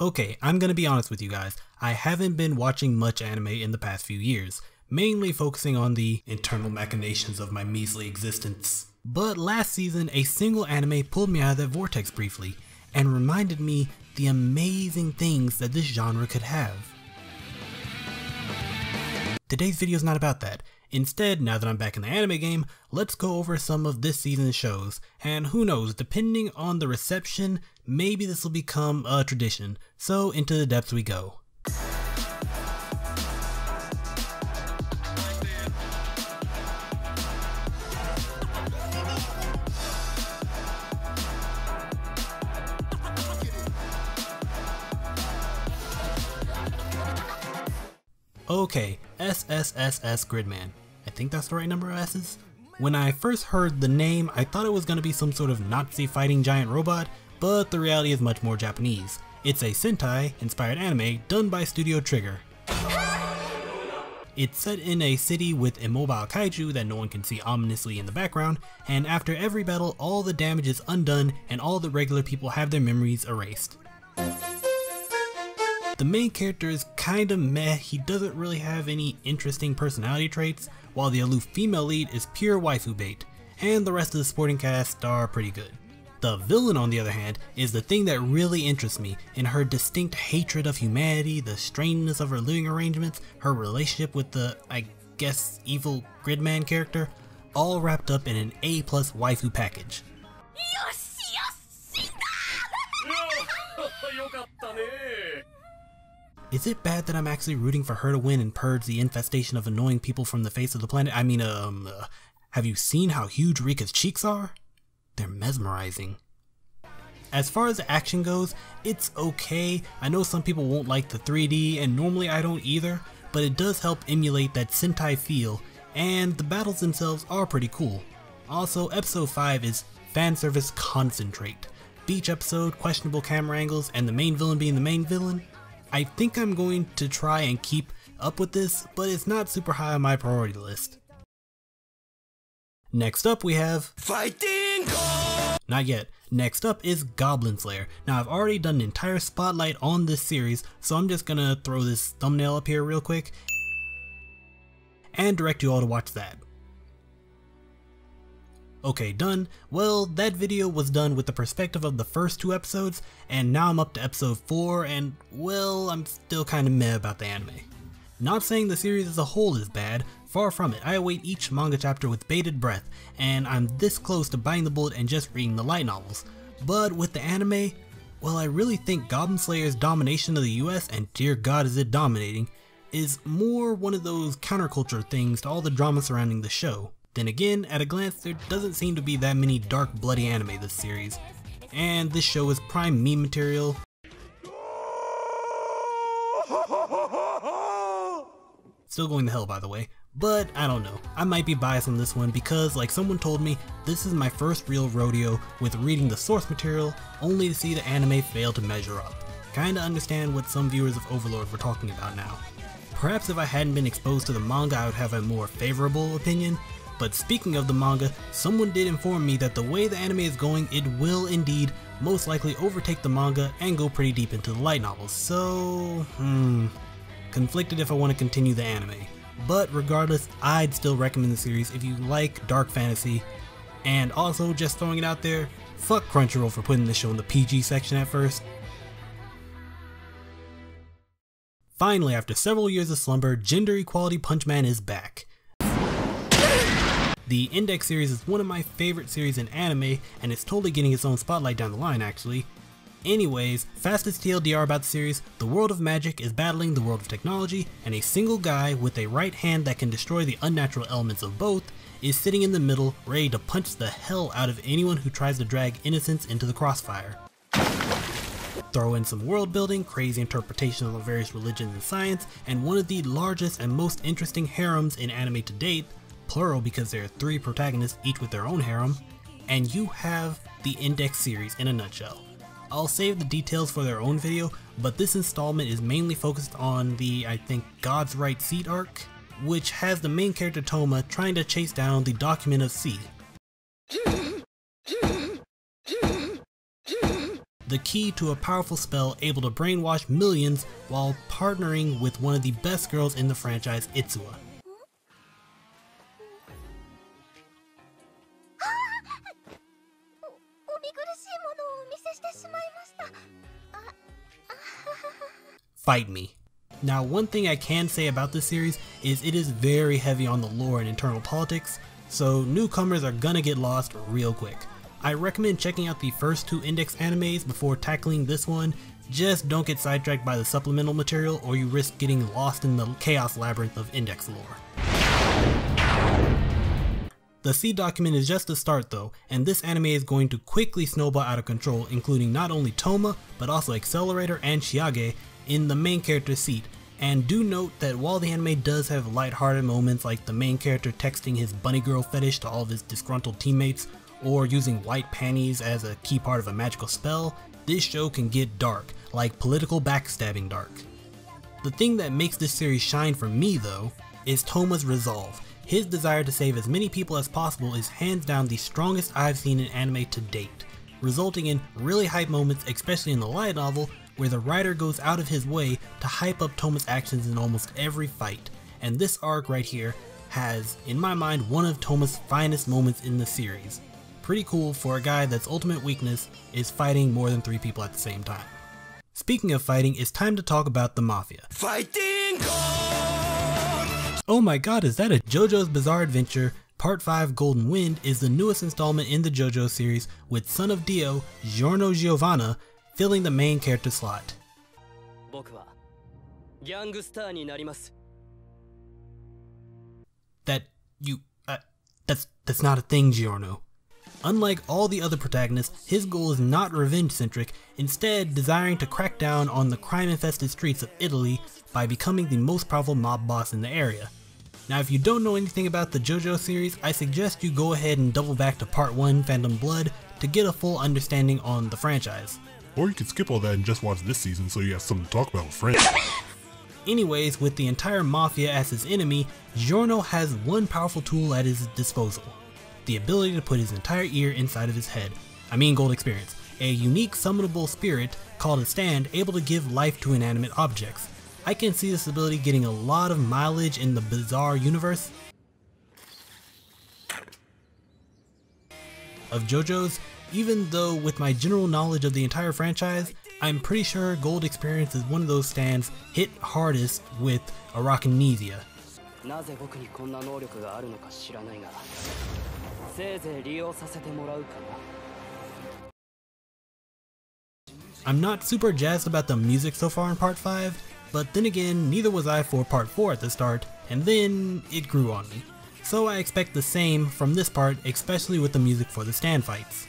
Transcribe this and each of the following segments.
Okay, I'm gonna be honest with you guys, I haven't been watching much anime in the past few years, mainly focusing on the internal machinations of my measly existence. But last season, a single anime pulled me out of that vortex briefly, and reminded me the amazing things that this genre could have. Today's video is not about that. Instead, now that I'm back in the anime game, let's go over some of this season's shows, and who knows, depending on the reception, maybe this will become a tradition, so into the depths we go. Okay, SSS Grid Man. I think that's the right number of S's? When I first heard the name, I thought it was going to be some sort of Nazi fighting giant robot, but the reality is much more Japanese. It's a Sentai inspired anime done by Studio Trigger. It's set in a city with immobile kaiju that no one can see ominously in the background, and after every battle all the damage is undone and all the regular people have their memories erased. The main character is kinda meh, he doesn't really have any interesting personality traits, while the aloof female lead is pure waifu bait, and the rest of the supporting cast are pretty good. The villain, on the other hand, is the thing that really interests me in her distinct hatred of humanity, the strangeness of her living arrangements, her relationship with the, I guess, evil Grid Man character, all wrapped up in an A+ waifu package. Is it bad that I'm actually rooting for her to win and purge the infestation of annoying people from the face of the planet? I mean, have you seen how huge Rika's cheeks are? They're mesmerizing. As far as the action goes, it's okay. I know some people won't like the 3D, and normally I don't either, but it does help emulate that Sentai feel, and the battles themselves are pretty cool. Also, episode 5 is fan service concentrate. Beach episode, questionable camera angles, and the main villain being the main villain. I think I'm going to try and keep up with this, but it's not super high on my priority list. Next up we have Fighting! Not yet. Next up is Goblin Slayer. Now I've already done an entire spotlight on this series, so I'm just gonna throw this thumbnail up here real quick and direct you all to watch that. Okay, done. Well, that video was done with the perspective of the first 2 episodes, and now I'm up to episode 4, and well, I'm still kinda meh about the anime. Not saying the series as a whole is bad, far from it. I await each manga chapter with bated breath, and I'm this close to biting the bullet and just reading the light novels. But with the anime, well, I really think Goblin Slayer's domination of the US, and dear god is it dominating, is more one of those counterculture things to all the drama surrounding the show. Then again, at a glance, there doesn't seem to be that many dark, bloody anime this series, and this show is prime meme material. Still going to hell, by the way, but I don't know. I might be biased on this one because, like someone told me, this is my first real rodeo with reading the source material only to see the anime fail to measure up. Kinda understand what some viewers of Overlord were talking about now. Perhaps if I hadn't been exposed to the manga I would have a more favorable opinion. But speaking of the manga, someone did inform me that the way the anime is going, it will indeed most likely overtake the manga and go pretty deep into the light novels, so conflicted if I want to continue the anime. But regardless, I'd still recommend the series if you like dark fantasy, and also just throwing it out there, fuck Crunchyroll for putting this show in the PG section at first. Finally, after several years of slumber, Gender Equality Punch Man is back. The Index series is one of my favorite series in anime, and it's totally getting its own spotlight down the line actually. Anyways, fastest TLDR about the series, the world of magic is battling the world of technology, and a single guy with a right hand that can destroy the unnatural elements of both is sitting in the middle, ready to punch the hell out of anyone who tries to drag innocence into the crossfire. Throw in some world building, crazy interpretation of various religions and science, and one of the largest and most interesting harems in anime to date, plural because there are 3 protagonists each with their own harem, and you have the Index series in a nutshell. I'll save the details for their own video, but this installment is mainly focused on the, I think, God's Right Seat arc, which has the main character Toma trying to chase down the Document of C. the key to a powerful spell able to brainwash millions while partnering with one of the best girls in the franchise, Itsuwa. Fight me. Now, one thing I can say about this series is it is very heavy on the lore and internal politics, so newcomers are gonna get lost real quick. I recommend checking out the first 2 Index animes before tackling this one. Just don't get sidetracked by the supplemental material or you risk getting lost in the chaos labyrinth of Index lore. The C document is just a start though, and this anime is going to quickly snowball out of control, including not only Toma, but also Accelerator and Chiage in the main character's seat. And do note that while the anime does have lighthearted moments like the main character texting his bunny girl fetish to all of his disgruntled teammates, or using white panties as a key part of a magical spell, this show can get dark, like political backstabbing dark. The thing that makes this series shine for me though, is Toma's resolve. His desire to save as many people as possible is hands down the strongest I've seen in anime to date, resulting in really hype moments, especially in the light novel, where the writer goes out of his way to hype up Toma's actions in almost every fight. And this arc right here has, in my mind, one of Toma's finest moments in the series. Pretty cool for a guy that's ultimate weakness is fighting more than 3 people at the same time. Speaking of fighting, it's time to talk about the Mafia. Fighting God! Oh my god, is that a JoJo's Bizarre Adventure? Part 5 Golden Wind is the newest installment in the JoJo series, with Son of Dio, Giorno Giovanna, filling the main character slot. That's not a thing, Giorno. Unlike all the other protagonists, his goal is not revenge-centric, instead desiring to crack down on the crime-infested streets of Italy by becoming the most powerful mob boss in the area. Now if you don't know anything about the JoJo series, I suggest you go ahead and double back to Part 1 Phantom Blood to get a full understanding on the franchise. Or you can skip all that and just watch this season so you have something to talk about with friends. Anyways, with the entire Mafia as his enemy, Giorno has one powerful tool at his disposal. The ability to put his entire ear inside of his head. I mean gold experience. A unique summonable spirit called a stand able to give life to inanimate objects. I can see this ability getting a lot of mileage in the bizarre universe of JoJo's, even though with my general knowledge of the entire franchise, I'm pretty sure gold experience is one of those stands hit hardest with Arachnesia. I'm not super jazzed about the music so far in Part 5, but then again, neither was I for Part 4 at the start, and then it grew on me. So I expect the same from this part, especially with the music for the stand fights.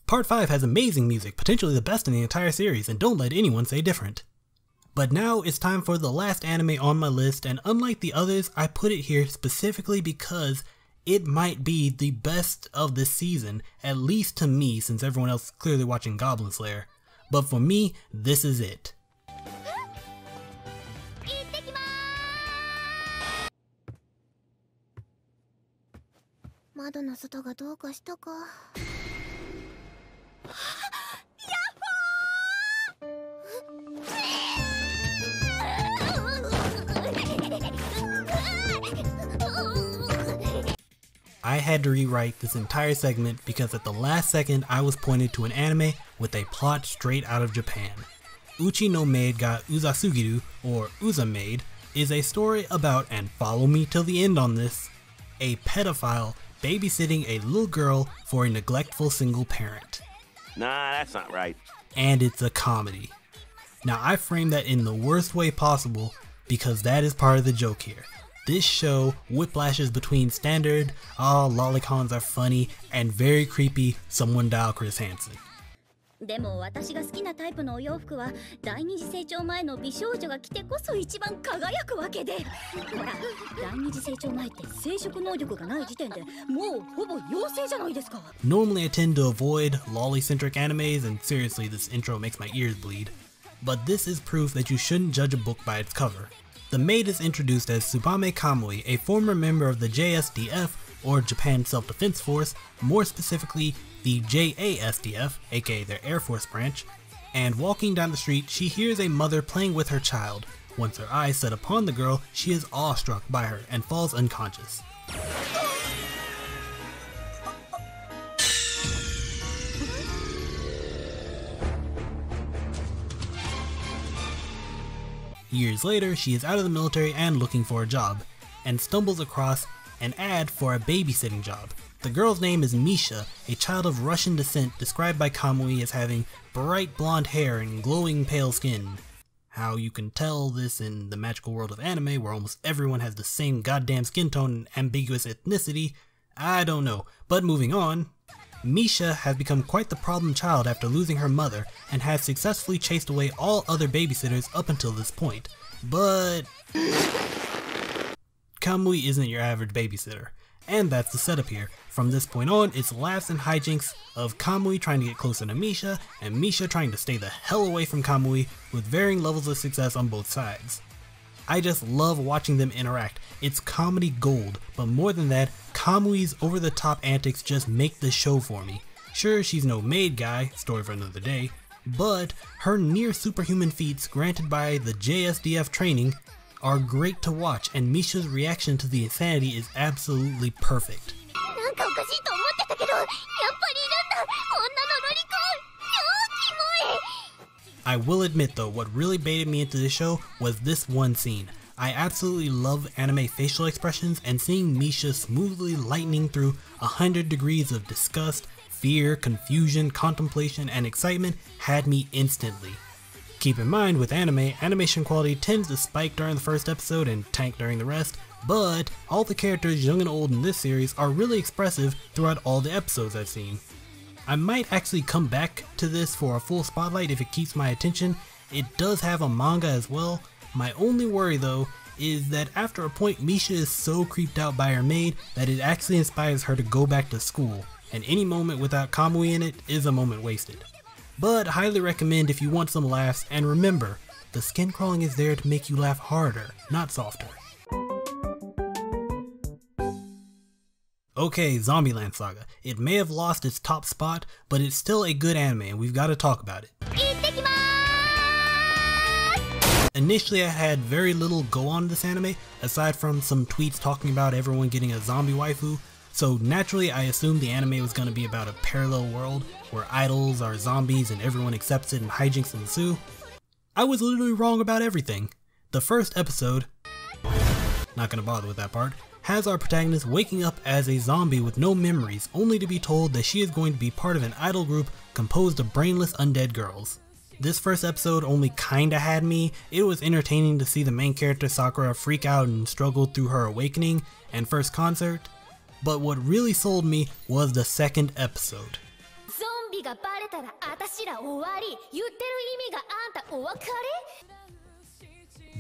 Part 5 has amazing music, potentially the best in the entire series, and don't let anyone say different. But now it's time for the last anime on my list, and unlike the others, I put it here specifically because it might be the best of this season, at least to me, since everyone else is clearly watching Goblin Slayer. But for me, this is it. I had to rewrite this entire segment because at the last second I was pointed to an anime with a plot straight out of Japan. Uchi no Maid Got Uzasugiru, or Uza Maid, is a story about, and follow me till the end on this, a pedophile babysitting a little girl for a neglectful single parent. Nah, that's not right. And it's a comedy. Now I frame that in the worst way possible because that is part of the joke here. This show whiplashes between standard, oh lolicons are funny, and very creepy, someone dial Chris Hansen. でも私が好きなタイプのお洋服は第二次成長前の美少女が着てこそ一番輝くわけで、ほら第二次成長前って生殖能力がない時点でもうほぼ妖精じゃないですか。 Normally I tend to avoid lolly-centric animes, and seriously this intro makes my ears bleed. But this is proof that you shouldn't judge a book by its cover. The maid is introduced as Tsubame Kamui, a former member of the JSDF, or Japan Self-Defense Force, more specifically the JASDF, aka their Air Force branch, and walking down the street she hears a mother playing with her child. Once her eyes set upon the girl, she is awestruck by her and falls unconscious. Years later, she is out of the military and looking for a job, and stumbles across an ad for a babysitting job. The girl's name is Misha, a child of Russian descent described by Kamui as having bright blonde hair and glowing pale skin. How you can tell this in the magical world of anime where almost everyone has the same goddamn skin tone and ambiguous ethnicity, I don't know. But moving on, Misha has become quite the problem child after losing her mother and has successfully chased away all other babysitters up until this point. But Kamui isn't your average babysitter. And that's the setup here. From this point on, it's laughs and hijinks of Kamui trying to get closer to Misha, and Misha trying to stay the hell away from Kamui, with varying levels of success on both sides. I just love watching them interact. It's comedy gold, but more than that, Kamui's over-the-top antics just make the show for me. Sure, she's no maid guy, story for another day, but her near superhuman feats granted by the JSDF training are great to watch, and Misha's reaction to the insanity is absolutely perfect. I will admit though, what really baited me into this show was this one scene. I absolutely love anime facial expressions, and seeing Misha smoothly lightning through 100 degrees of disgust, fear, confusion, contemplation, and excitement had me instantly. Keep in mind, with anime, animation quality tends to spike during the first episode and tank during the rest, but all the characters, young and old in this series, are really expressive throughout all the episodes I've seen. I might actually come back to this for a full spotlight if it keeps my attention. It does have a manga as well. My only worry though is that after a point Misha is so creeped out by her maid that it actually inspires her to go back to school, and any moment without Kamui in it is a moment wasted. But highly recommend if you want some laughs, and remember, the skin crawling is there to make you laugh harder, not softer. Okay, Zombieland Saga. It may have lost its top spot, but it's still a good anime and we've got to talk about it. Initially I had very little go on this anime, aside from some tweets talking about everyone getting a zombie waifu, so naturally I assumed the anime was going to be about a parallel world where idols are zombies and everyone accepts it and hijinks ensue. I was literally wrong about everything. The first episode, not gonna bother with that part, has our protagonist waking up as a zombie with no memories, only to be told that she is going to be part of an idol group composed of brainless undead girls. This first episode only kinda had me. It was entertaining to see the main character Sakura freak out and struggle through her awakening and first concert, but what really sold me was the second episode.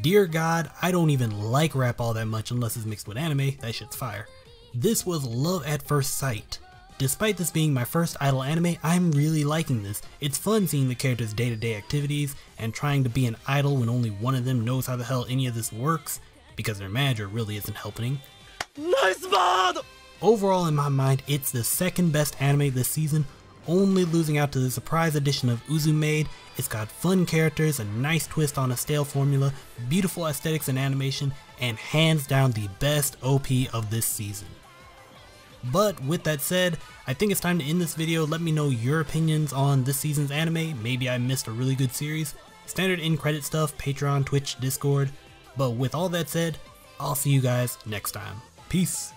Dear God, I don't even like rap all that much unless it's mixed with anime. That shit's fire. This was love at first sight. Despite this being my first idol anime, I'm really liking this. It's fun seeing the characters' day-to-day activities and trying to be an idol when only one of them knows how the hell any of this works, because their manager really isn't helping. Nice mod! Overall, in my mind, it's the second best anime this season, only losing out to the surprise addition of Uzumaid. It's got fun characters, a nice twist on a stale formula, beautiful aesthetics and animation, and hands down the best OP of this season. But with that said, I think it's time to end this video. Let me know your opinions on this season's anime. Maybe I missed a really good series. Standard end credit stuff, Patreon, Twitch, Discord. But with all that said, I'll see you guys next time. Peace.